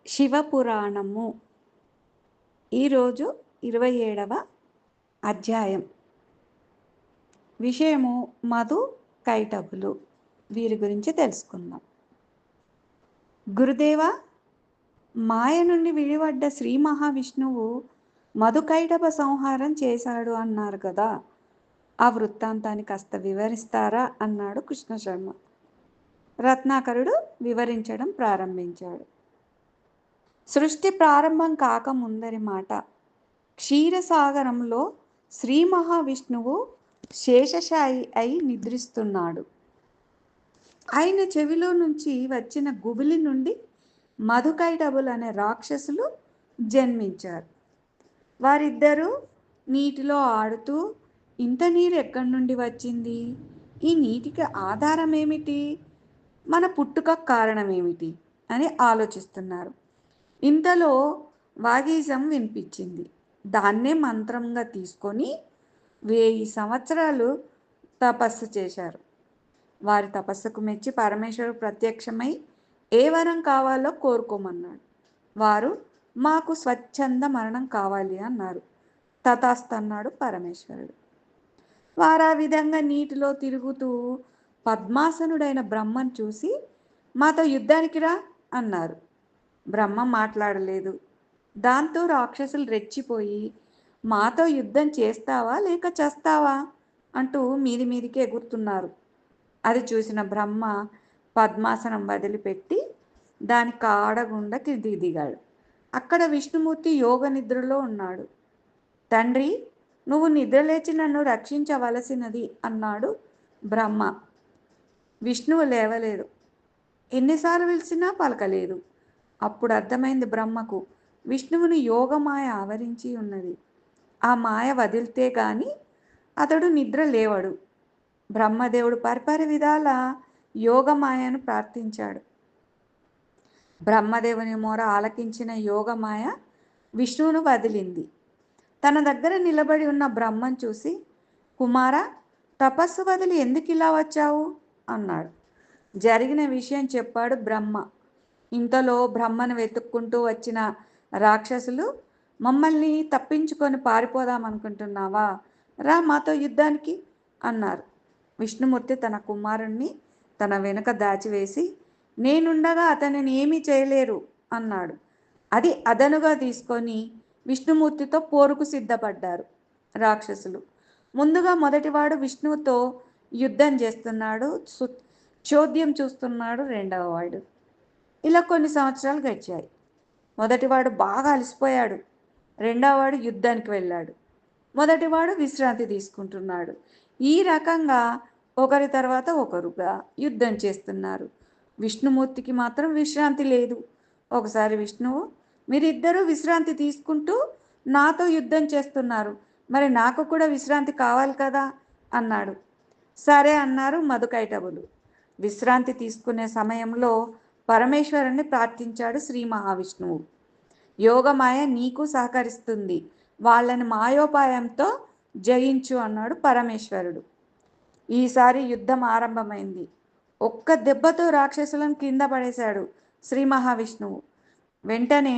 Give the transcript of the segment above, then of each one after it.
శివపురాణము ఈరోజు 27వ అధ్యాయం. విషయము మధు కైటభులు. వీరి గురించి తెలుసుకుందాం. గురుదేవ, మాయ నుండి విడిపడ్డ శ్రీ మహావిష్ణువు మధుకైటభ సంహారం చేశాడు అన్నారు కదా, ఆ వృత్తాంతాన్ని కాస్త వివరిస్తారా అన్నాడు కృష్ణశర్మ. రత్నాకరుడు వివరించడం ప్రారంభించాడు. సృష్టి ప్రారంభం కాకముందరి మాట. క్షీరసాగరంలో శ్రీ మహావిష్ణువు శేషశాయి అయి నిద్రిస్తున్నాడు. ఆయన చెవిలో నుంచి వచ్చిన గుబిలి నుండి మధుకైటభులు అనే రాక్షసులు జన్మించారు. వారిద్దరూ నీటిలో ఆడుతూ, ఇంత నీరు ఎక్కడి నుండి వచ్చింది, ఈ నీటికి ఆధారం ఏమిటి, మన పుట్టుక కారణం ఏమిటి అని ఆలోచిస్తున్నారు. ఇంతలో వాగీజం వినిపించింది. దాన్నే మంత్రంగా తీసుకొని 1000 సంవత్సరాలు తపస్సు చేశారు. వారి తపస్సుకు మెచ్చి పరమేశ్వరుడు ప్రత్యక్షమై ఏ వరం కావాలో కోరుకోమన్నాడు. వారు మాకు స్వచ్ఛంద మరణం కావాలి అన్నారు. తథాస్తన్నాడు పరమేశ్వరుడు. వారు ఆ విధంగా నీటిలో తిరుగుతూ పద్మాసనుడైన బ్రహ్మను చూసి మాతో యుద్ధానికి రా అన్నారు. బ్రహ్మ మాట్లాడలేదు. దాంతో రాక్షసులు రెచ్చిపోయి, మాతో యుద్ధం చేస్తావా లేక చస్తావా అంటూ మీది మీదికి ఎగురుతున్నారు. అది చూసిన బ్రహ్మ పద్మాసనం వదిలిపెట్టి దాని కాడగుండా కిందికి దిగాడు. అక్కడ విష్ణుమూర్తి యోగ నిద్రలో ఉన్నాడు. తండ్రి, నువ్వు నిద్రలేచి నన్ను రక్షించవలసినది అన్నాడు బ్రహ్మ. విష్ణువు లేవలేదు. ఎన్నిసార్లు పిలిచినా పలకలేదు. అప్పుడు అర్థమైంది బ్రహ్మకు, విష్ణువుని యోగమాయ ఆవరించి ఉన్నది. ఆ మాయ వదిలితే గాని అతడు నిద్ర లేవడు. బ్రహ్మదేవుడు పరిపరి విధాల యోగమాయను ప్రార్థించాడు. బ్రహ్మదేవుని మొర ఆలకించిన యోగమాయ విష్ణువును వదిలింది. తన దగ్గర నిలబడి ఉన్న బ్రహ్మను చూసి, కుమార, తపస్సు వదిలి ఎందుకు ఇలా వచ్చావు అన్నాడు. జరిగిన విషయం చెప్పాడు బ్రహ్మ. ఇంతలో బ్రహ్మను వెతుక్కుంటూ వచ్చిన రాక్షసులు, మమ్మల్ని తప్పించుకొని పారిపోదామనుకుంటున్నావా, రా మాతో యుద్ధానికి అన్నారు. విష్ణుమూర్తి తన కుమారుణ్ణి తన వెనుక దాచివేసి, నేనుండగా అతనిని ఏమీ చేయలేరు అన్నాడు. అది అదనుగా తీసుకొని విష్ణుమూర్తితో పోరుకు సిద్ధపడ్డారు రాక్షసులు. ముందుగా మొదటివాడు విష్ణువుతో యుద్ధం చేస్తున్నాడు, చోద్యం చూస్తున్నాడు రెండవ వాడు. ఇలా కొన్ని సంవత్సరాలు గడిచాయి. మొదటివాడు బాగా అలసిపోయాడు. రెండవవాడు యుద్ధానికి వెళ్ళాడు. మొదటివాడు విశ్రాంతి తీసుకుంటున్నాడు. ఈ రకంగా ఒకరి తర్వాత ఒకరుగా యుద్ధం చేస్తున్నారు. విష్ణుమూర్తికి మాత్రం విశ్రాంతి లేదు. ఒకసారి విష్ణువు, మీరిద్దరూ విశ్రాంతి తీసుకుంటూ నాతో యుద్ధం చేస్తున్నారు, మరి నాకు కూడా విశ్రాంతి కావాలి కదా అన్నాడు. సరే అన్నారు మధుకైటభులు. విశ్రాంతి తీసుకునే సమయంలో పరమేశ్వరుణ్ణి ప్రార్థించాడు శ్రీ మహావిష్ణువు. యోగమాయ నీకు సహకరిస్తుంది, వాళ్ళని మాయోపాయంతో జయించు అన్నాడు పరమేశ్వరుడు. ఈసారి యుద్ధం ఆరంభమైంది. ఒక్క దెబ్బతో రాక్షసులను కింద పడేశాడు శ్రీ మహావిష్ణువు. వెంటనే,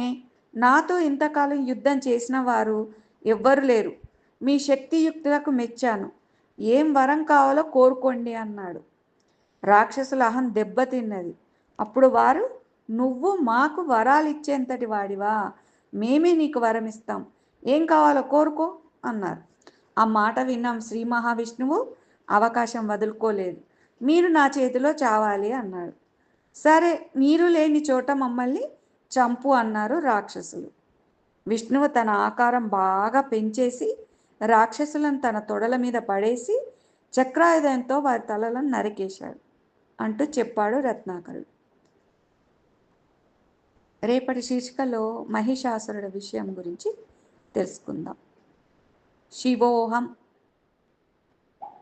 నాతో ఇంతకాలం యుద్ధం చేసిన వారు ఎవ్వరు లేరు, మీ శక్తియుక్తులకు మెచ్చాను, ఏం వరం కావాలో కోరుకోండి అన్నాడు. రాక్షసుల అహం దెబ్బతిన్నది. అప్పుడు వారు, నువ్వు మాకు వరాలు ఇచ్చేంతటి వాడివా, మేమే నీకు వరం ఇస్తాం, ఏం కావాలో కోరుకో అన్నారు. ఆ మాట విన్నాం శ్రీ మహావిష్ణువు అవకాశం వదులుకోలేదు. మీరు నా చేతిలో చావాలి అన్నాడు. సరే, నీరు లేని చోట మమ్మల్ని చంపు అన్నారు రాక్షసులు. విష్ణువు తన ఆకారం బాగా పెంచేసి రాక్షసులను తన తొడల మీద పడేసి చక్రాయుధంతో వారి తలలను నరికేశాడు అంటూ చెప్పాడు రత్నాకరుడు. రేపటి శీర్షికలో మహిషాసురుడి విషయం గురించి తెలుసుకుందాం. శివోహం